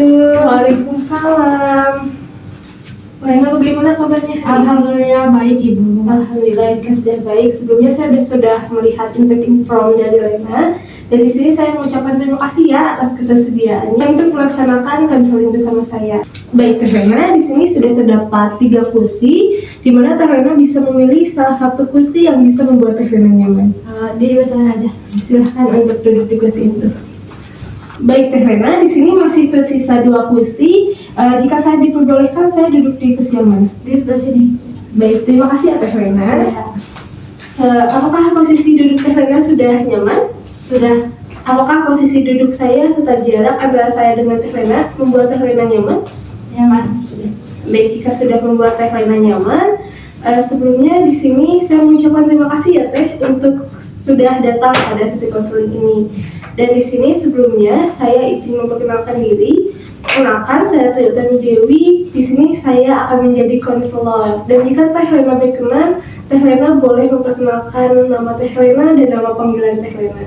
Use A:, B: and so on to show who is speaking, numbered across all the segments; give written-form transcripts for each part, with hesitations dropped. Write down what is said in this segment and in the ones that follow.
A: Assalamualaikum. Waalaikumsalam. Lena, bagaimana kabarnya?
B: Alhamdulillah baik Ibu.
A: Alhamdulillah jika sudah baik. Sebelumnya saya sudah melihat Impacting Prom dari Lena. Dan di sini saya mengucapkan terima kasih ya atas ketersediaannya untuk melaksanakan konseling bersama saya. Baik Teh Lena, di sini sudah terdapat 3 kursi, di mana Teh Lena bisa memilih salah satu kursi yang bisa membuat Teh Lena nyaman.
B: Di sana aja.
A: Silahkan untuk duduk di kursi itu. Baik Teh Lena, di sini masih tersisa 2 kursi. Jika saya diperbolehkan, saya duduk di kursi yang mana?
B: Di sebelah sini.
A: Baik, terima kasih ya Teh Lena. Apakah posisi duduk Teh Lena sudah nyaman?
B: Sudah.
A: Apakah posisi duduk saya serta jarak antara saya dengan Teh Lena membuat Teh Lena nyaman?
B: Nyaman. Sudah.
A: Baik, jika sudah membuat Teh Lena nyaman, sebelumnya di sini saya mengucapkan terima kasih ya Teh untuk sudah datang pada sesi konseling ini. Dan di sini sebelumnya saya izin memperkenalkan diri. Kenalkan, saya Triutami Dewi. Di sini saya akan menjadi konselor. Dan jika Teh Lena berkenan, Teh Lena boleh memperkenalkan nama Teh Lena dan nama panggilan Teh Lena.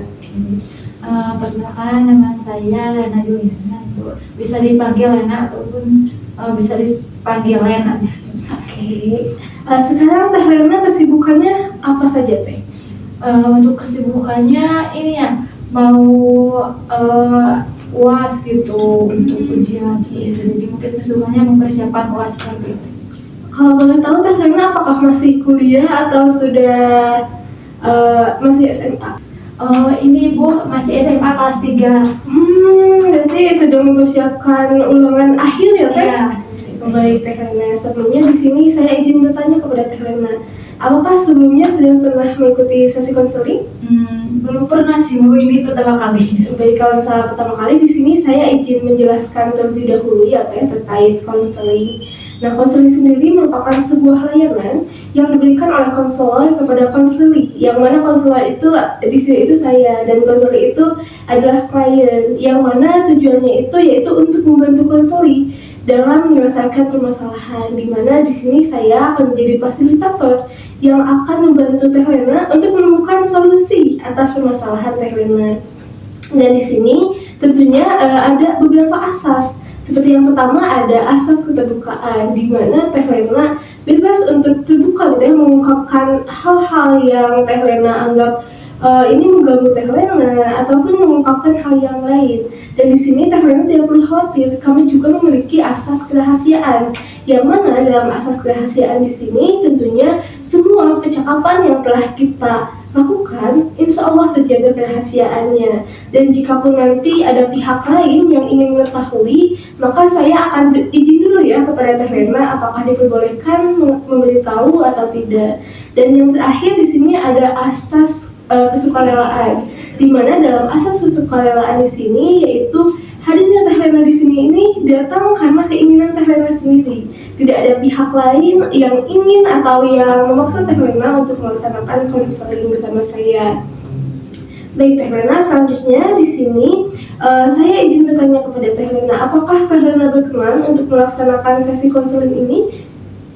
B: Perkenalkan, nama saya Lena Juliana. Bisa dipanggil Lena ataupun bisa dipanggil Len aja.
A: Oke. Sekarang Teh Lena kesibukannya apa saja Teh?
B: Untuk kesibukannya ini ya, mau UAS gitu untuk ujian gitu. Jadi mungkin kesibukannya mempersiapkan UAS seperti itu.
A: Kalau boleh tahu Teh Lena apakah masih kuliah atau sudah masih SMA?
B: Ini Bu masih SMA kelas 3.
A: Berarti sudah mempersiapkan ulangan akhir ya Teh?
B: Iya.
A: Baik Teh Lena, sebelumnya di sini saya izin bertanya kepada Teh Lena, apakah sebelumnya sudah pernah mengikuti sesi konseling?
B: Belum pernah sih Bu, ini pertama kali.
A: Baik, kalau misalnya pertama kali di sini saya izin menjelaskan terlebih dahulu ya Teh terkait konseling. Nah, konseling sendiri merupakan sebuah layanan yang diberikan oleh konselor kepada konseli, yang mana konselor itu di sini itu saya, dan konseli itu adalah klien, yang mana tujuannya itu yaitu untuk membantu konseli dalam menyelesaikan permasalahan, di mana di sini saya akan menjadi fasilitator yang akan membantu Teh Lena untuk menemukan solusi atas permasalahan Teh Lena. Dan di sini tentunya ada beberapa asas. Seperti yang pertama ada asas keterbukaan, di mana Teh Lena bebas untuk terbuka gitu ya, mengungkapkan hal-hal yang Teh Lena anggap ini mengganggu Teh Lena ataupun mengungkapkan hal yang lain. Dan di sini Teh Lena tidak perlu khawatir, kami juga memiliki asas kerahasiaan, yang mana dalam asas kerahasiaan di sini tentunya semua percakapan yang telah kita lakukan insya Allah terjaga kerahasiaannya. Dan jika pun nanti ada pihak lain yang ingin mengetahui, maka saya akan izin dulu ya kepada Teh Lena apakah diperbolehkan memberitahu atau tidak. Dan yang terakhir di sini ada asas kesukarelaan, di mana dalam asas kesukarelaan di sini yaitu hadirnya Teh Lena di sini ini datang karena keinginan Teh Lena sendiri. Tidak ada pihak lain yang ingin atau yang memaksa Teh Lena untuk melaksanakan konseling bersama saya. Baik Teh Lena, selanjutnya di sini saya izin bertanya kepada Teh Lena, apakah Teh Lena berkenan untuk melaksanakan sesi konseling ini?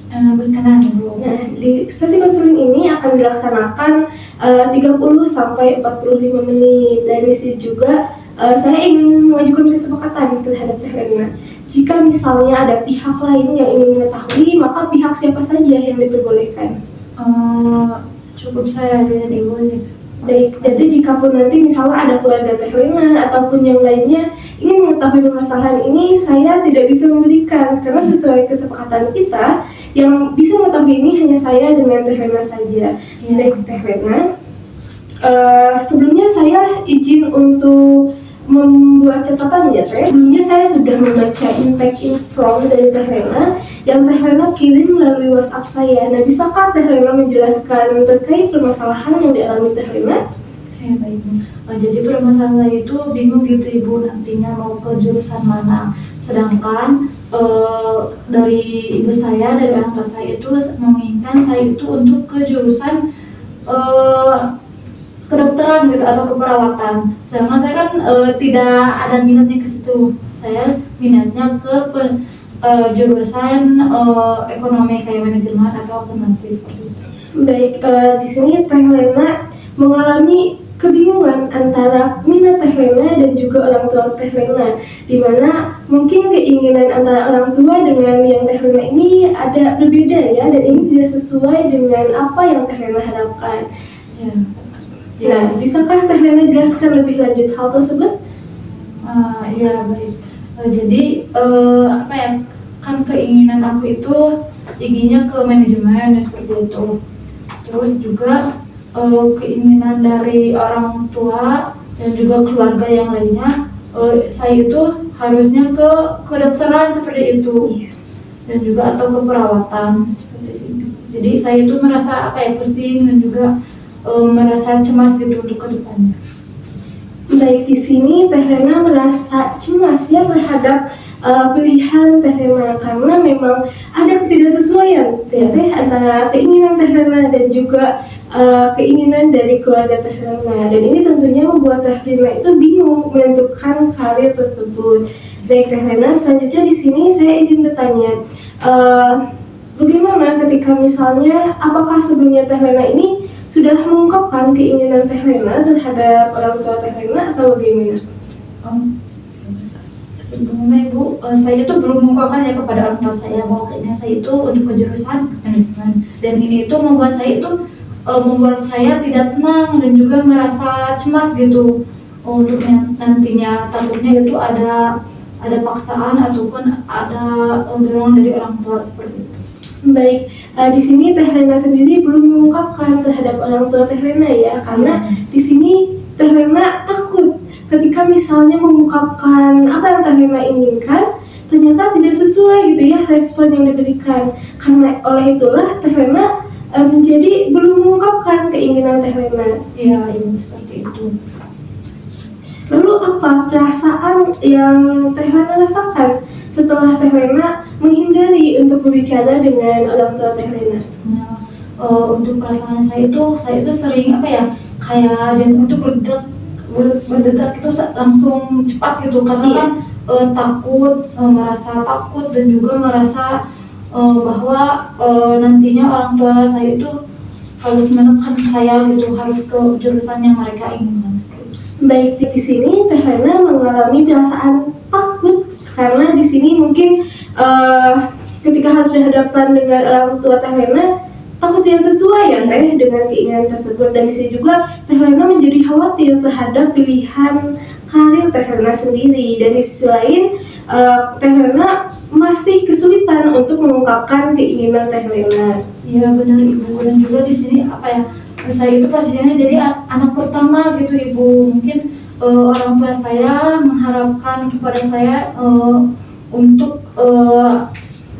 B: Berkenan Bu.
A: Nah, di sesi konseling ini akan dilaksanakan 30 sampai 45 menit, dan di sini juga saya ingin mengajukan kesepakatan terhadap Teh Lena. Jika misalnya ada pihak lain yang ingin mengetahui, maka pihak siapa saja yang diperbolehkan?
B: Cukup saya aja di Bu sih.
A: Baik, jadi jika pun nanti misalnya ada keluarga Teh Lena ataupun yang lainnya ingin mengetahui permasalahan ini, saya tidak bisa memberikan karena sesuai kesepakatan kita yang bisa mengetahui ini hanya saya dengan Teh Lena saja.
B: Ya.
A: Baik Teh Lena, sebelumnya saya izin untuk membuat catatan ya Teh. Sebelumnya saya sudah membaca Impacting Prom dari Teh Lena yang Teh Lena kirim melalui WhatsApp saya. Nah, bisakah Teh Lena menjelaskan terkait permasalahan yang dialami Teh Lena?
B: Ya baik Bu. Jadi permasalahan saya itu bingung gitu Ibu nantinya mau ke jurusan mana. Sedangkan dari ibu saya, dari orang tua saya itu menginginkan saya itu untuk ke jurusan kedokteran gitu atau keperawatan. Sedangkan saya kan tidak ada minatnya ke situ. Saya minatnya ke jurusan ekonomi kayak manajemen atau akuntansi seperti itu.
A: Baik, di sini Teh Lena mengalami kebingungan antara minat Teh Lena dan juga orang tua Teh Lena, di mana mungkin keinginan antara orang tua dengan yang Teh Lena ini ada berbeda ya, dan ini tidak sesuai dengan apa yang Teh Lena harapkan.
B: Ya.
A: Nah, bisakah Teh Lena jelaskan lebih lanjut hal tersebut?
B: Ya baik. Jadi apa ya, kan keinginan aku itu inginnya ke manajemen seperti itu. Terus juga keinginan dari orang tua dan juga keluarga yang lainnya, saya itu harusnya ke kedokteran seperti itu. Dan juga atau keperawatan seperti itu. Jadi saya itu merasa apa ya, pusing dan juga merasa cemas gitu untuk kedepannya.
A: Baik, di sini Teh Lena merasa cemas ya terhadap pilihan Teh Lena karena memang ada ketidaksesuaian antara keinginan Teh Lena dan juga keinginan dari keluarga Teh Lena, dan ini tentunya membuat Teh Lena itu bingung menentukan karir tersebut. Baik Teh Lena, selanjutnya di sini saya izin bertanya, bagaimana ketika misalnya apakah sebelumnya Teh Lena ini sudah mengungkapkan keinginan Teh Lena terhadap orang tua Teh Lena atau bagaimana?
B: Sebelumnya Ibu, saya itu belum mengungkapkan ya kepada orang tua saya bahwa keinginan saya itu untuk ke jurusan manajemen, dan ini itu membuat saya tidak tenang dan juga merasa cemas gitu untuk nantinya, takutnya itu ada paksaan ataupun ada dorongan dari orang tua seperti itu.
A: Baik, di sini Teh Lena sendiri belum mengungkapkan terhadap orang tua Teh Lena ya, karena di sini Teh Lena takut ketika misalnya mengungkapkan apa yang Teh Lena inginkan, ternyata tidak sesuai gitu ya respon yang diberikan. Karena oleh itulah Teh Lena menjadi belum mengungkapkan keinginan Teh Lena.
B: Iya, seperti itu.
A: Lalu apa perasaan yang Teh Lena rasakan setelah Teh Lena menghindari untuk berbicara dengan orang tua Teh Lena?
B: Untuk perasaan saya itu sering apa ya, kayak jantung itu berdetak itu langsung cepat gitu, karena kan takut, merasa takut dan juga merasa bahwa nantinya orang tua saya itu harus menekan saya gitu, harus ke jurusan yang mereka inginkan.
A: Baik, di sini Teh Lena mengalami perasaan takut karena di sini mungkin ketika harus berhadapan dengan orang tua Teh Lena takut tidak sesuai ya Teh dengan keinginan tersebut, dan di sini juga Teh Lena menjadi khawatir terhadap pilihan karir Teh Lena sendiri, dan di sisi lain Teh Lena masih kesulitan untuk mengungkapkan keinginan Teh Lena.
B: Iya benar Ibu, dan juga di sini apa ya, saya itu posisinya jadi anak pertama gitu Ibu. Mungkin orang tua saya mengharapkan kepada saya untuk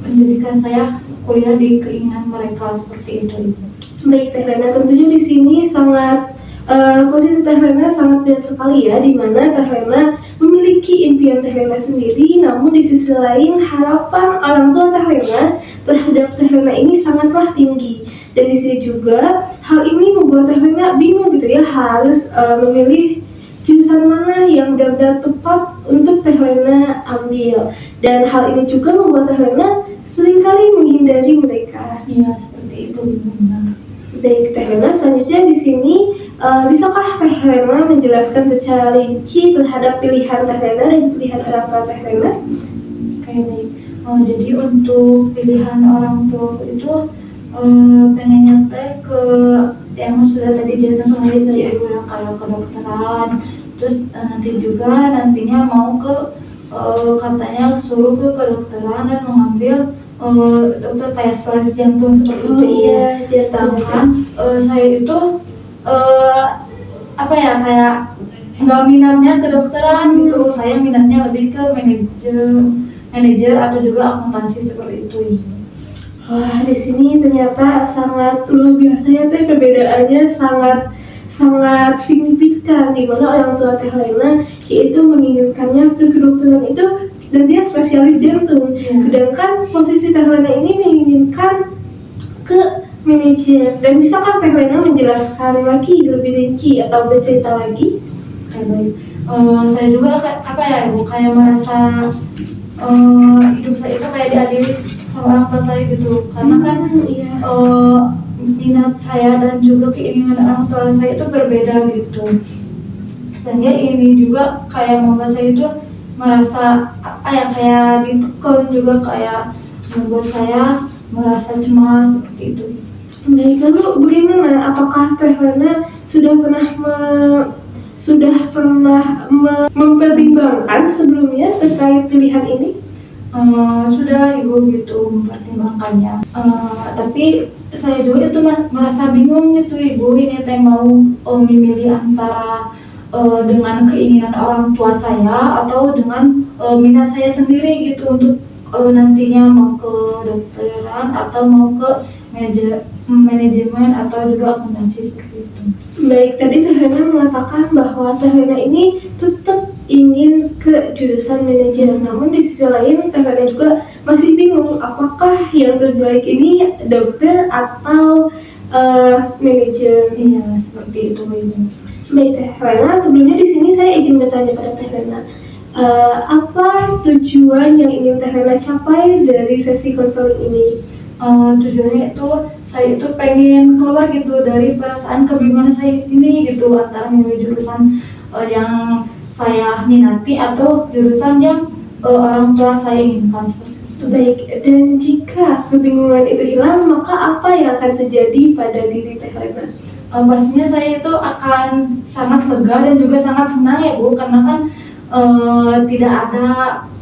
B: menjadikan saya kuliah di keinginan mereka seperti itu Ibu.
A: Baik Teh Lena, tentunya di sini sangat posisi Teh Lena sangat berat sekali ya, di mana Teh Lena memiliki impian Teh Lena sendiri, namun di sisi lain harapan orang tua Teh Lena terhadap Teh Lena ini sangatlah tinggi. Dan di sini juga hal ini membuat Teh Lena bingung gitu ya, harus memilih jurusan mana yang benar-benar tepat untuk Teh Lena ambil. Dan hal ini juga membuat Teh Lena seringkali menghindari mereka.
B: Iya seperti itu Ibu, benar.
A: Baik Teh Lena, selanjutnya di sini bisakah Teh Lena menjelaskan secara rinci terhadap pilihan Teh Lena dan pilihan orang tua Teh Lena?
B: Oke, baik. Jadi untuk pilihan orang tua itu pengennya teh ke yang sudah tadi jelaskan kemarin saya Ibu ya, kayak kedokteran. Terus nantinya mau ke katanya suruh ke kedokteran dan mengambil dokter kayak spesialis jantung seperti itu.
A: Iya,
B: sedangkan saya itu apa ya, kayak nggak minatnya kedokteran gitu. Saya minatnya lebih ke manajer atau juga akuntansi seperti itu.
A: Wah, di sini ternyata sangat luar biasa ya Teh, perbedaannya sangat signifikan, di mana orang tua Teh Lena yaitu menginginkannya ke kedokteran itu dan dia spesialis jantung, sedangkan posisi Teh Lena ini menginginkan ke manajer. Dan bisakah Teh Lena menjelaskan lagi lebih rinci atau bercerita lagi?
B: Baik. Saya juga apa ya Ibu, kayak merasa hidup saya itu kayak diadili sama orang tua saya gitu, karena kan minat saya dan juga keinginan orang tua saya itu berbeda gitu, sehingga ini juga kayak membuat saya itu merasa apa ya, kayak ditekan juga, kayak membuat saya merasa cemas seperti itu.
A: Baik, lalu bagaimana? Apakah Teh Lena mempertimbangkan sebelumnya terkait pilihan ini?
B: Sudah ibu gitu mempertimbangkannya. Tapi saya juga itu merasa bingung gitu ibu, ini teh mau memilih antara dengan keinginan orang tua saya atau dengan minat saya sendiri gitu untuk nantinya mau ke dokteran atau mau ke manajemen atau juga akuntansi seperti itu.
A: Baik, tadi Teh Lena mengatakan bahwa Teh Lena ini tetap ingin ke jurusan manajemen, namun di sisi lain Teh Lena juga masih bingung apakah yang terbaik ini dokter atau manajemen.
B: Iya, seperti itu ibu.
A: Baik Teh Lena, sebelumnya di sini saya izin bertanya pada Teh Lena, apa tujuan yang ingin Teh Lena capai dari sesi konseling ini?
B: Tujuannya itu saya itu pengen keluar gitu dari perasaan kebingungan saya ini gitu, antara memilih jurusan yang saya minati atau jurusan yang orang tua saya inginkan seperti itu.
A: Baik, dan jika kebingungan itu hilang, maka apa yang akan terjadi pada diri Teh Lena?
B: Pastinya saya itu akan sangat lega dan juga sangat senang ya Bu, karena kan tidak ada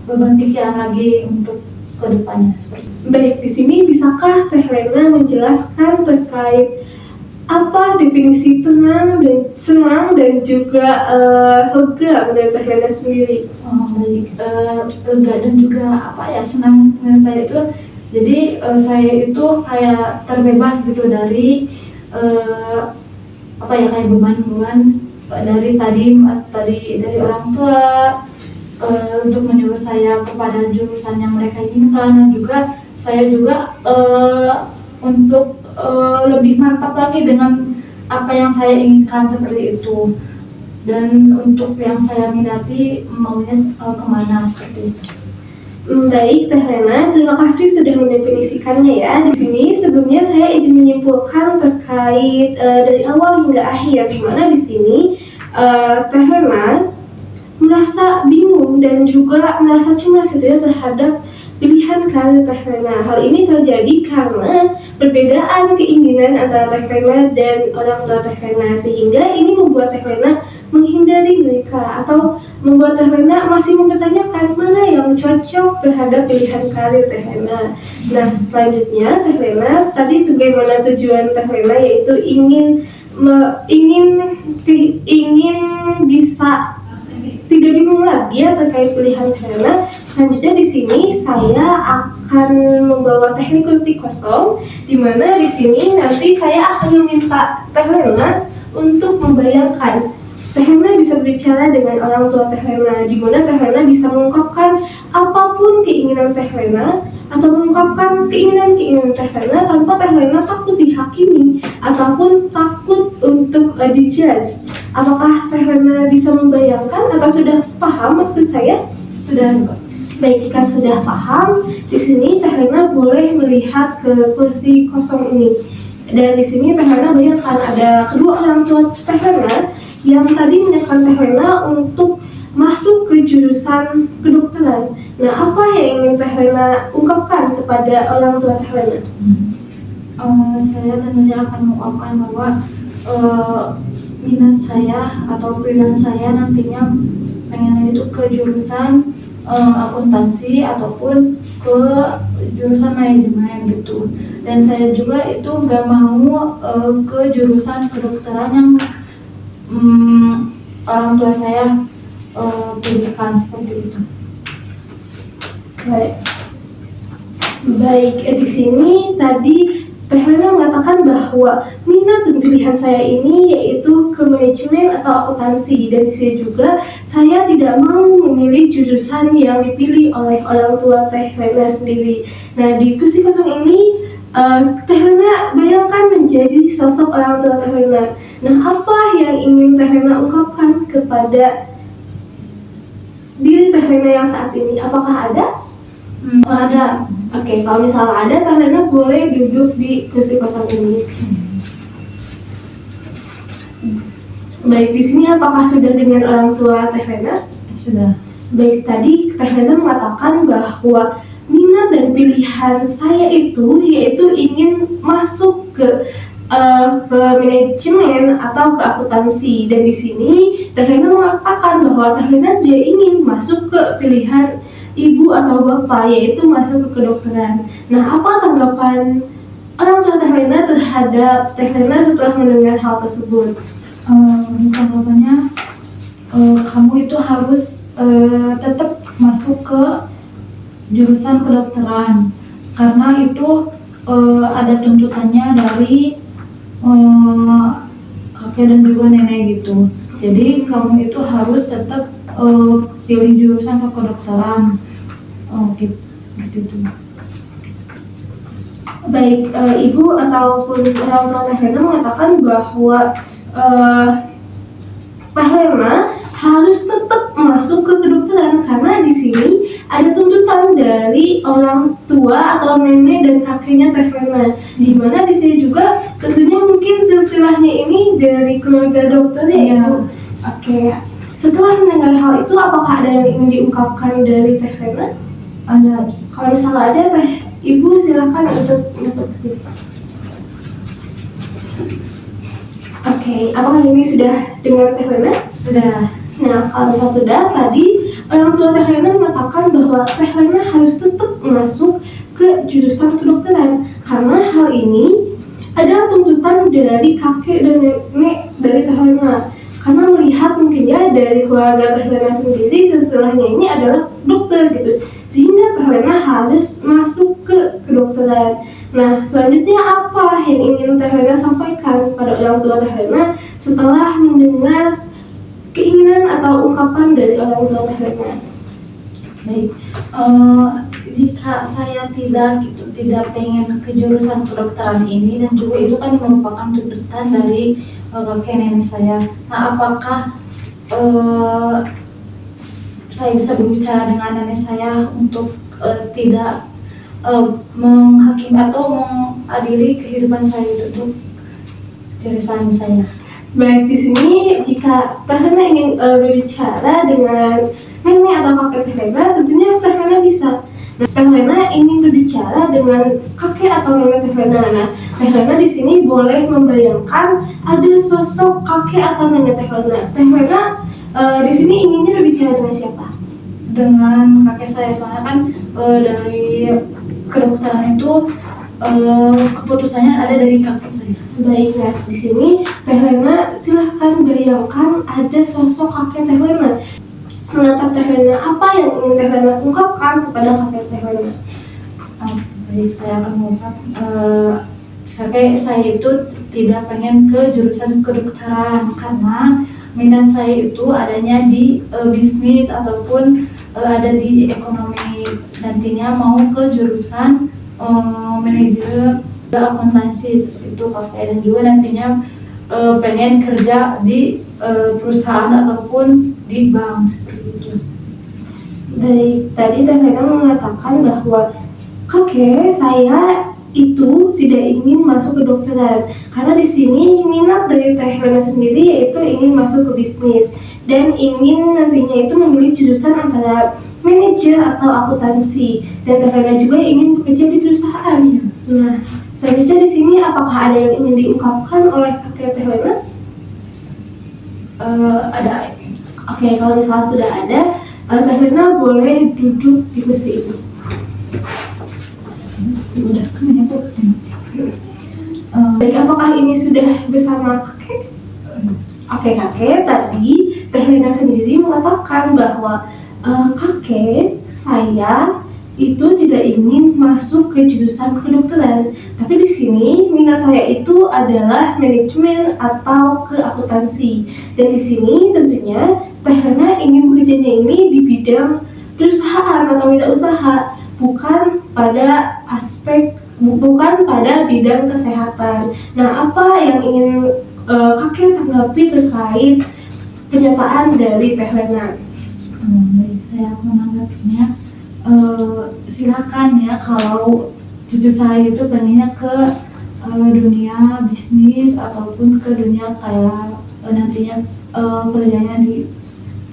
B: beban pikiran lagi untuk kedepannya seperti itu.
A: Baik, di sini bisakah Teh Lena menjelaskan terkait apa definisi tenang dan senang dan juga lega menurut Teh Lena sendiri?
B: Baik, lega dan juga apa ya, senang dengan saya itu. Jadi saya itu kayak terbebas gitu dari apa ya, kayak beban-beban dari dari orang tua untuk menyuruh saya kepada jurusan yang mereka inginkan, dan juga saya juga untuk lebih mantap lagi dengan apa yang saya inginkan seperti itu, dan untuk yang saya minati maunya kemana seperti itu.
A: Baik, Teh Lena, terima kasih sudah mendefinisikannya ya. Di sini sebelumnya saya izin menyimpulkan terkait dari awal hingga akhir, di mana di sini Teh Lena merasa bingung dan juga merasa cemas gitu ya terhadap pilihan karir Teh Lena. Hal ini terjadi karena perbedaan keinginan antara Teh Lena dan orang tua Teh Lena, sehingga ini membuat Teh Lena menghindari mereka atau membuat Teh Lena masih mempertanyakan mana yang cocok terhadap pilihan karir Teh Lena. Nah, selanjutnya Teh Lena tadi sebagaimana tujuan Teh Lena yaitu ingin bisa tidak bingung lagi ya terkait pilihan Teh Lena. Selanjutnya di sini saya akan membawa teknik kursi kosong, di mana di sini nanti saya akan meminta Teh Lena untuk membayangkan Teh Lena bisa berbicara dengan orang tua Teh Lena, di mana Teh Lena bisa mengungkapkan apapun keinginan Teh Lena atau mengungkapkan keinginan Teh Lena tanpa Teh Lena takut dihakimi ataupun takut untuk dijudge. Apakah Teh Lena bisa membayangkan atau sudah paham maksud saya?
B: Sudah, Mbak.
A: Baik, jika sudah paham, di sini Teh Lena boleh melihat ke kursi kosong ini. Dan di sini Teh Lena bayangkan ada kedua orang tua Teh Lena yang tadi menekan Teh Lena untuk masuk ke jurusan kedokteran. Nah, apa yang ingin Teh Lena ungkapkan kepada orang tua Teh Lena?
B: Saya tentunya akan mengungkapkan bahwa minat saya atau pilihan saya nantinya pengen itu ke jurusan akuntansi ataupun ke jurusan manajemen gitu. Dan saya juga itu nggak mau ke jurusan kedokteran yang orang tua saya pilihkan seperti itu.
A: Baik, di sini tadi Teh Lena mengatakan bahwa minat dan pilihan saya ini yaitu ke manajemen atau akuntansi, dan di sini juga saya tidak mau memilih jurusan yang dipilih oleh orang tua Teh Lena sendiri. Nah, di kursi kosong ini Teh Lena bayangkan menjadi sosok orang tua Teh Lena. Nah, apa yang ingin Teh Lena ungkapkan kepada diri Teh Lena yang saat ini? Apakah ada? Ada. Oke, kalau misalnya ada, Teh Lena boleh duduk di kursi kosong ini. Baik, di sini apakah sudah dengan orang tua Teh Lena?
B: Sudah.
A: Baik, tadi Teh Lena mengatakan bahwa minat dan pilihan saya itu yaitu ingin masuk ke manajemen atau ke akuntansi, dan di sini Teh Lena mengatakan bahwa Teh Lena dia ingin masuk ke pilihan ibu atau bapak, yaitu masuk ke kedokteran. Nah, apa tanggapan orang tua Teh Lena terhadap Teh Lena setelah mendengar hal tersebut?
B: Tanggapannya, kamu itu harus tetap masuk ke jurusan kedokteran karena itu ada tuntutannya dari kakek dan juga nenek gitu. Jadi kamu itu harus tetap pilih jurusan ke kedokteran. Gitu, seperti itu.
A: Baik, ibu ataupun orang tua Teh Lena mengatakan bahwa Teh Lena harus tetap masuk ke kedokteran karena di sini ada tuntutan dari orang tua atau nenek dan kakeknya Teh Lena, di mana di sini juga tentunya mungkin silsilahnya ini dari keluarga dokter ya. Oke. Setelah mendengar hal itu, apakah ada yang ingin diungkapkan dari Teh Lena?
B: Ada.
A: Kalau misalnya ada, Teh Ibu silakan untuk masuk ke sini. Oke, apakah ini sudah dengan Teh Lena?
B: Sudah.
A: Nah, kalau misalnya sudah, tadi orang tua Teh Lena mengatakan bahwa Teh Lena harus tetap masuk ke jurusan kedokteran karena hal ini adalah tuntutan dari kakek dan nenek dari Teh Lena. Karena melihat mungkin ya dari keluarga Teh Lena sendiri silsilahnya ini adalah dokter gitu, sehingga Teh Lena harus masuk ke kedokteran. Nah, selanjutnya apa yang ingin Teh Lena sampaikan pada orang tua Teh Lena setelah mendengar keinginan atau ungkapan dari orang tua Teh Lena?
B: Baik, jika saya tidak pengen ke jurusan kedokteran ini, dan juga itu kan merupakan tuntutan dari kakek nenek saya. Nah, apakah saya bisa berbicara dengan nenek saya untuk tidak menghakimi atau mengadili kehidupan saya untuk jurusan saya?
A: Baik, di sini jika Teh Lena ingin berbicara dengan nenek atau kakek Teh Lena, tentunya Teh Lena bisa. Nah, Teh Lena ingin berbicara dengan kakek atau nenek Teh Lena. Nah, Teh Lena di sini boleh membayangkan ada sosok kakek atau nenek Teh Lena. Teh Lena di sini inginnya berbicara dengan siapa?
B: Dengan kakek saya, soalnya kan dari kedokteran itu keputusannya ada dari kakek saya.
A: Baik, nah di sini Teh Lena silahkan bayangkan ada sosok kakek Teh Lena. Menatap Teh Lena, apa yang ingin Teh Lena ungkapkan kepada kakek Teh Lena?
B: Baik, saya akan mengungkap kakek saya itu tidak pengen ke jurusan kedokteran karena minat saya itu adanya di bisnis ataupun ada di ekonomi. Nantinya mau ke jurusan manajer akuntansi seperti itu kakek, dan juga nantinya pengen kerja di perusahaan ataupun di bank seperti itu.
A: Baik, tadi Teh Lena mengatakan bahwa kakek saya itu tidak ingin masuk ke kedokteran karena di sini minat dari Teh Lena sendiri yaitu ingin masuk ke bisnis dan ingin nantinya itu memilih jurusan antara manajer atau akuntansi, dan Teh Lena juga ingin bekerja di perusahaan. Nah, selanjutnya di sini apakah ada yang ingin diungkapkan oleh kakek Teh Lena? Ada. Oke, kalau misalnya sudah ada, Teh Lena boleh duduk di kursi itu. Baik, apakah ini sudah bersama kakek? Oke, kakek, tadi Teh Lena sendiri mengatakan bahwa kakek saya itu tidak ingin masuk ke jurusan kedokteran, tapi di sini minat saya itu adalah manajemen atau ke akuntansi, dan di sini tentunya Teh Lena ingin bekerjanya ini di bidang perusahaan atau wirausaha, bukan pada bidang kesehatan. Nah, apa yang ingin kakek tanggapi terkait pernyataan dari Teh Lena?
B: Baik, saya menanggapinya silakan ya, kalau cucu saya itu pengennya ke dunia bisnis ataupun ke dunia kayak nantinya kerjanya di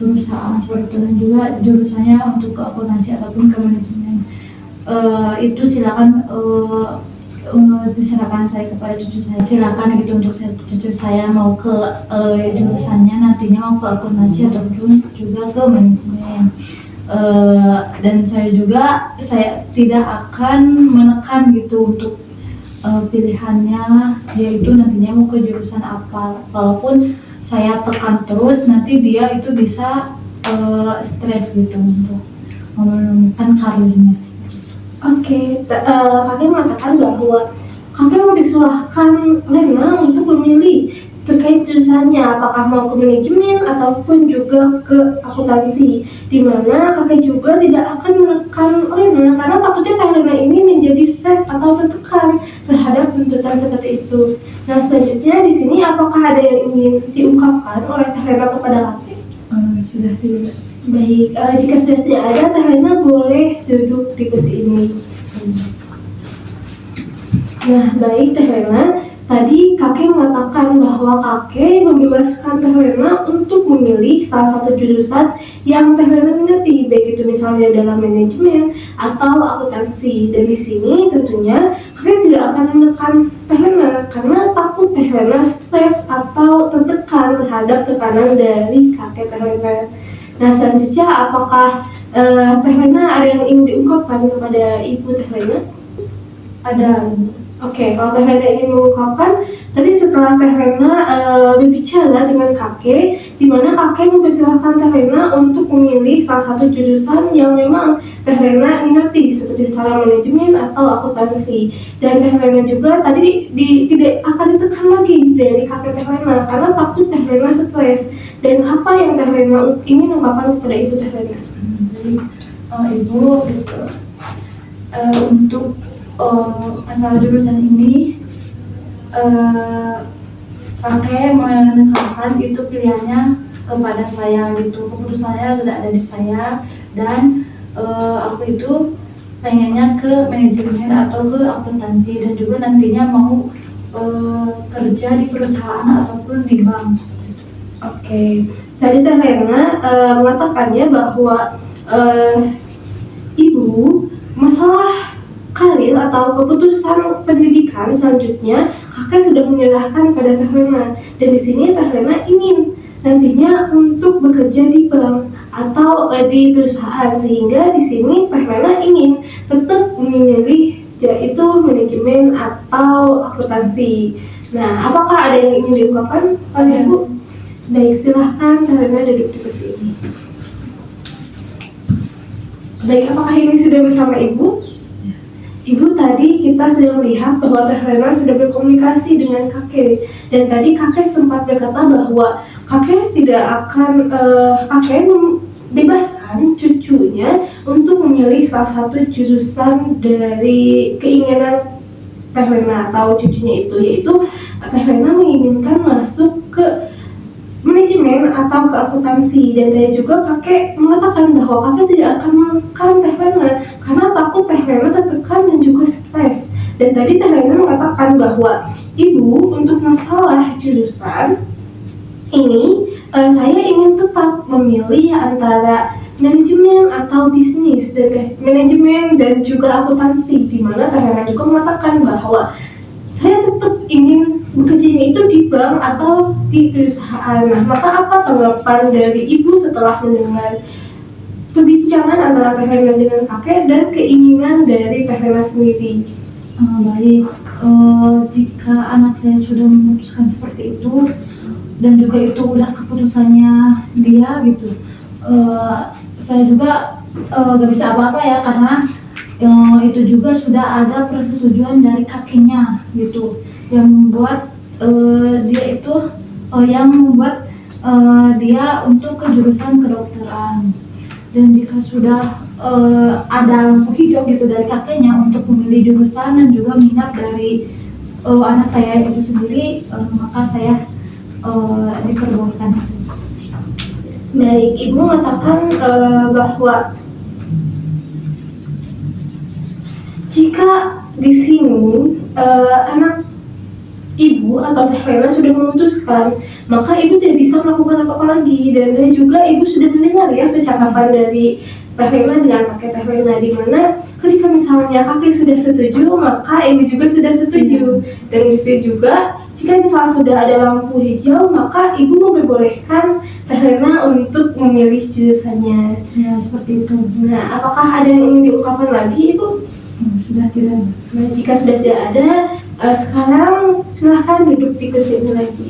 B: perusahaan seperti itu, dan juga jurusannya untuk ke akuntansi ataupun ke manajemen. Itu silakan diserahkan saya kepada cucu saya, silakan gitu untuk cucu saya mau ke jurusannya nantinya mau ke akuntansi ataupun juga ke manajemen. Dan saya tidak akan menekan gitu untuk pilihannya yaitu nantinya mau ke jurusan apa. Kalaupun saya tekan terus nanti dia itu bisa stres gitu untuk menemukan karirnya.
A: Oke, kakek mengatakan bahwa kakek mau disilahkan Lena untuk memilih terkait jurusannya, apakah mau ke manajemen ataupun juga ke akuntansi, di mana kakek juga tidak akan menekan Lena karena takutnya Teh Lena ini menjadi stres atau tertekan terhadap tuntutan seperti itu. Nah, selanjutnya di sini apakah ada yang ingin diungkapkan oleh Teh Lena kepada kakek?
B: Sudah tidak.
A: Baik, jika sudah tidak ada, Teh Lena boleh duduk di kursi ini. Nah, baik Teh Lena, tadi kakek mengatakan bahwa kakek membebaskan Teh Lena untuk memilih salah satu jurusan yang Teh Lena minati, baik itu misalnya dalam manajemen atau akuntansi. Dan di sini tentunya kakek tidak akan menekan Teh Lena karena takut Teh Lena stres atau tertekan terhadap tekanan dari kakek Teh Lena. Nah, selanjutnya apakah Teh Lena ada yang ingin diungkapkan kepada Ibu Teh Lena?
B: Ada.
A: Oke, kalau Teh Lena ingin mengungkapkan, tadi setelah Teh Lena berbicara dengan kakek, di mana kakek mempersilahkan Teh Lena untuk memilih salah satu jurusan yang memang Teh Lena minati, seperti misalnya manajemen atau akuntansi. Dan Teh Lena juga tadi tidak akan ditekan lagi dari kakek Teh Lena karena takut Teh Lena stres. Dan apa yang Teh Lena ingin mengungkapkan kepada Ibu Teh Lena?
B: Jadi Ibu gitu, untuk masalah jurusan ini kakek menekankan itu pilihannya kepada saya gitu, keputusannya sudah ada di saya, dan aku itu pengennya ke manajemen atau ke akuntansi, dan juga nantinya mau kerja di perusahaan ataupun di bank.
A: Oke, tadi Teh Lena mengatakannya bahwa Ibu masalah karir atau keputusan pendidikan selanjutnya kakek sudah menyerahkan pada Teh Lena, dan di sini Teh Lena ingin nantinya untuk bekerja di bank atau di perusahaan, sehingga di sini Teh Lena ingin tetap memilih yaitu manajemen atau akuntansi. Nah, apakah ada yang ingin diungkapkan oleh Ibu? Baik, silahkan Teh Lena duduk di kursi ini. Baik, apakah ini sudah bersama Ibu? Ibu, tadi kita sudah melihat bahwa Teh Lena sudah berkomunikasi dengan kakek, dan tadi kakek sempat berkata bahwa kakek tidak akan kakek membebaskan cucunya untuk memilih salah satu jurusan dari keinginan Teh Lena atau cucunya itu, yaitu Teh Lena menginginkan masuk ke manajemen atau ke akuntansi. Dan tadi juga kakek mengatakan bahwa kakek tidak akan menekan Teh Lena karena takut Teh Lena tertekan dan juga stres. Dan tadi Teh Lena mengatakan bahwa Ibu, untuk masalah jurusan ini saya ingin tetap memilih antara manajemen atau bisnis, dan manajemen dan juga akuntansi, di mana Teh Lena juga mengatakan bahwa saya tetap ingin bekerjanya itu di bank atau di perusahaan. Nah, maka apa tanggapan dari Ibu setelah mendengar perbincangan antara Teh Lena dengan kakek dan keinginan dari Teh Lena sendiri?
B: Baik, jika anak saya sudah memutuskan seperti itu dan juga itu udah keputusannya dia gitu, saya juga gak bisa apa-apa ya, karena itu juga sudah ada persetujuan dari kakeknya gitu, yang membuat dia untuk ke jurusan kedokteran. Dan jika sudah ada lampu hijau gitu dari kakeknya untuk memilih jurusan dan juga minat dari anak saya itu sendiri, maka saya diperbolehkan.
A: Baik, Ibu mengatakan bahwa jika di sini anak ibu atau Teh Lena sudah memutuskan, maka ibu tidak bisa melakukan apa-apa lagi. Dan tadi juga ibu sudah mendengar ya percakapan dari Teh Lena dengan kakek Teh Lena, di mana ketika misalnya kakek sudah setuju, maka ibu juga sudah setuju. Dan di situ juga jika misalnya sudah ada lampu hijau, maka ibu memperbolehkan Teh Lena untuk memilih jurusannya.
B: Ya, seperti itu.
A: Nah, apakah ada yang ingin diungkapkan lagi, Ibu?
B: Sudah tidak.
A: Nah, jika sudah tidak ada, sekarang silahkan duduk di kursi ini lagi.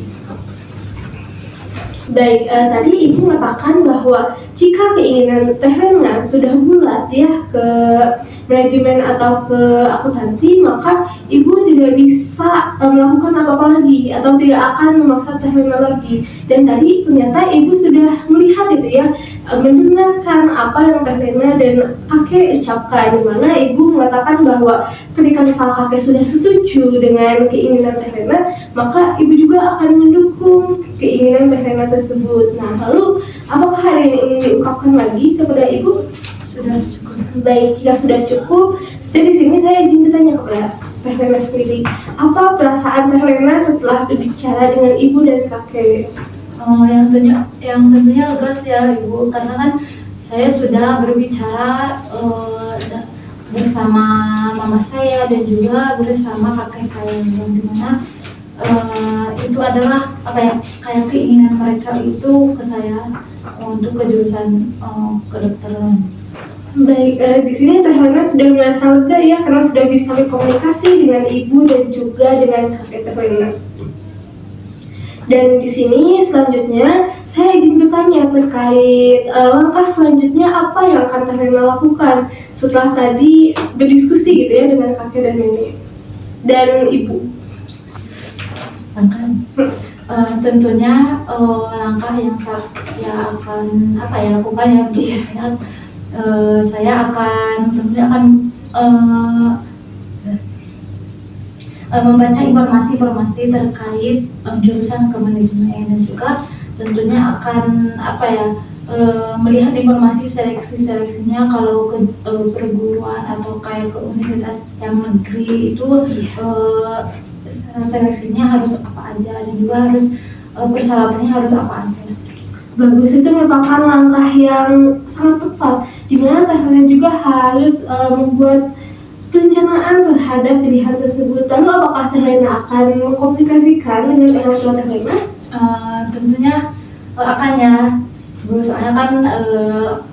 A: Baik, tadi Ibu mengatakan bahwa jika keinginan Teh Lena sudah bulat ya ke manajemen atau ke akuntansi, maka Ibu tidak bisa melakukan apa-apa lagi atau tidak akan memaksa Teh Lena lagi. Dan tadi ternyata Ibu sudah melihat itu ya, mendengarkan apa yang Teh Lena dan kakek ucapkan, di mana Ibu mengatakan bahwa ketika misalnya kakek sudah setuju dengan keinginan Teh Lena, maka Ibu juga akan mendukung keinginan Teh Lena tersebut. Nah, lalu apakah ada yang ingin diungkapkan lagi kepada Ibu?
B: Sudah cukup.
A: Baik, jika sudah cukup, di sini saya izin bertanya kepada Teh Lena sendiri, apa perasaan Teh Lena setelah berbicara dengan ibu dan kakek?
B: Yang tentunya lega sih ya Ibu, karena kan saya sudah berbicara bersama mama saya dan juga bersama kakek saya, yang dimana itu adalah apa ya, kayak keinginan mereka itu ke saya untuk ke jurusan kedokteran.
A: Baik, di sini Teh Lena sudah merasa lega ya, karena sudah bisa berkomunikasi dengan ibu dan juga dengan kakek Teh Lena. Dan di sini selanjutnya saya izin bertanya terkait langkah selanjutnya apa yang akan Teh Lena lakukan setelah tadi berdiskusi gitu ya dengan kakek dan nenek dan ibu.
B: Langkah tentunya langkah yang saya akan apa ya lakukan ya, saya tentunya akan membaca informasi-informasi terkait jurusan kemanajemen, dan juga tentunya akan apa ya, melihat informasi seleksinya kalau ke perguruan atau kayak ke universitas yang negeri itu seleksinya harus apa aja, dan juga harus persyaratannya harus apa aja.
A: Bagus, itu merupakan langkah yang sangat tepat, di mana Teh Lena juga harus membuat perencanaan terhadap pilihan tersebut. Lalu apakah Teh Lena akan mengkomunikasikan dengan orang tua Teh Lena?
B: Tentunya akan ya, Bu, soalnya kan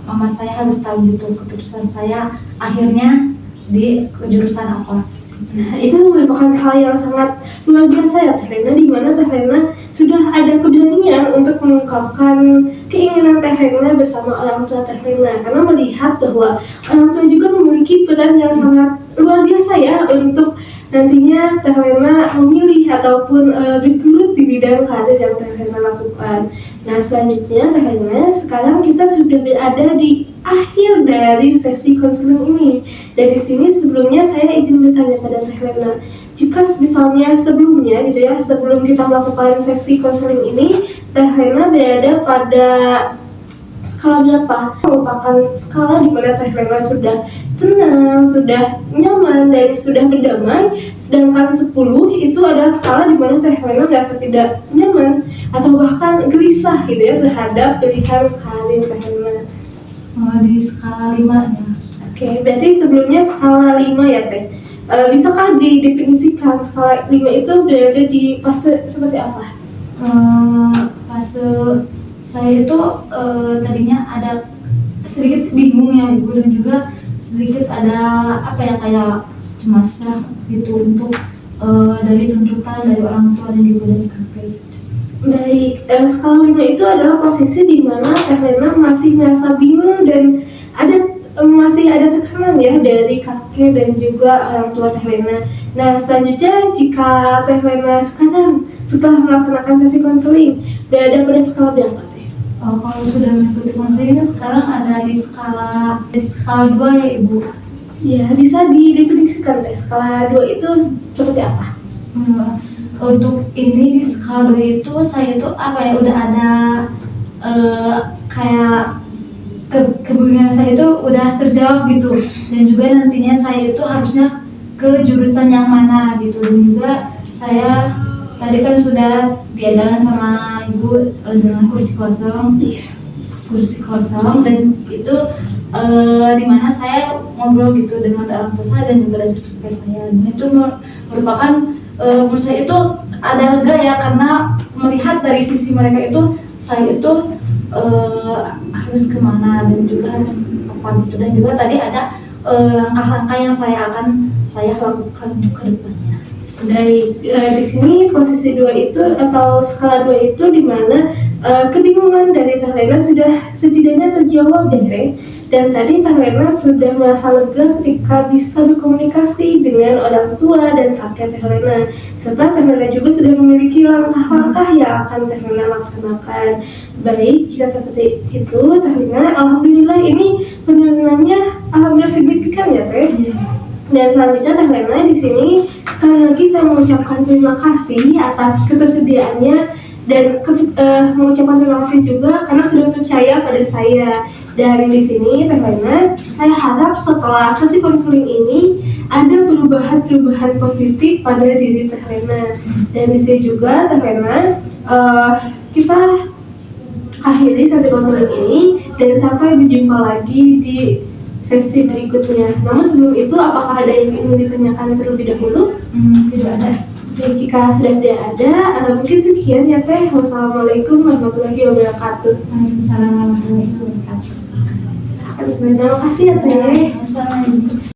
B: mama saya harus tahu gitu keputusan saya akhirnya di jurusan apa.
A: Nah, itu merupakan hal yang sangat luar biasa ya Teh Lena, di mana Teh Lena sudah ada keberanian untuk mengungkapkan keinginan Teh Lena bersama orang tua Teh Lena, karena melihat bahwa orang tua juga memiliki peran yang sangat luar biasa ya untuk nantinya Teh Lena memilih ataupun bergelut di bidang karir yang Teh Lena lakukan. Nah, selanjutnya Teh Lena, sekarang kita sudah berada di akhir dari sesi konseling ini. Dan di sini sebelumnya saya izin bertanya pada Teh Lena, jika misalnya sebelumnya gitu ya, sebelum kita melakukan sesi konseling ini, Teh Lena berada pada skala berapa? Merupakan skala di mana Teh Lena sudah tenang, sudah nyaman, dan sudah berdamai. Sedangkan 10 itu adalah skala di mana Teh Lena merasa tidak nyaman atau bahkan gelisah gitu ya terhadap pilihan karir Teh Lena.
B: Di skala 5 ya.
A: Oke, berarti sebelumnya skala 5 ya Teh. Bisakah didefinisikan skala 5 itu berada di fase seperti apa?
B: Fase saya itu tadinya ada sedikit bingung ya Ibu, dan juga sedikit ada apa ya, kayak cemas gitu untuk dari tuntutan dari orang tua dan juga dari kakek.
A: Baik, skala 5 itu adalah posisi di mana Teh Lena masih merasa bingung dan masih ada tekanan ya dari kakek dan juga orang tua Teh Lena. Nah, selanjutnya jika Teh Lena sekarang setelah melaksanakan sesi konseling berada pada skala berapa Teh?
B: Kalau sudah mengikuti konseling sekarang ada di skala 2 ya Ibu.
A: Ya, bisa didefinisikan Teh, skala 2 itu seperti apa?
B: Untuk ini di skala 2 itu saya tuh apa ya, udah ada kayak kebingungan saya itu udah terjawab gitu, dan juga nantinya saya itu harusnya ke jurusan yang mana gitu, dan juga saya tadi kan sudah diajarkan sama ibu dengan kursi kosong, dan itu dimana saya ngobrol gitu dengan orang tua saya dan juga dari kakak saya. Dan itu merupakan menurut saya itu ada lega ya, karena melihat dari sisi mereka itu saya itu harus kemana dan juga harus apa gitu, dan juga tadi ada langkah-langkah yang saya lakukan untuk kedepannya.
A: Di sini posisi 2 itu atau skala 2 itu di mana kebingungan dari Teh Lena sudah setidaknya terjawab deh Teh. Dan tadi Teh Lena sudah merasa lega ketika bisa berkomunikasi dengan orang tua dan kakek Teh Lena. Serta Teh Lena juga sudah memiliki langkah-langkah yang akan Teh Lena laksanakan. Baik, jika seperti itu Teh Lena, alhamdulillah ini penurunannya alhamdulillah signifikan ya Teh. Dan selanjutnya Teh Lena di sini sekali lagi saya mengucapkan terima kasih atas ketersediaannya dan mengucapkan terima kasih juga karena sudah percaya pada saya. Dan di sini Teh Lena, saya harap setelah sesi konseling ini ada perubahan positif pada diri Teh Lena. Dan di sini juga Teh Lena, kita akhiri sesi konseling ini dan sampai berjumpa lagi di sesi berikutnya. Namun sebelum itu, apakah ada yang ingin ditanyakan terlebih dahulu?
B: Tidak ada.
A: Oke, jika sudah tidak ada, mungkin sekian ya Teh. Wassalamualaikum warahmatullahi wabarakatuh.
B: Waalaikumsalam warahmatullahi wabarakatuh.
A: Terima kasih ya Teh.
B: Assalamualaikum.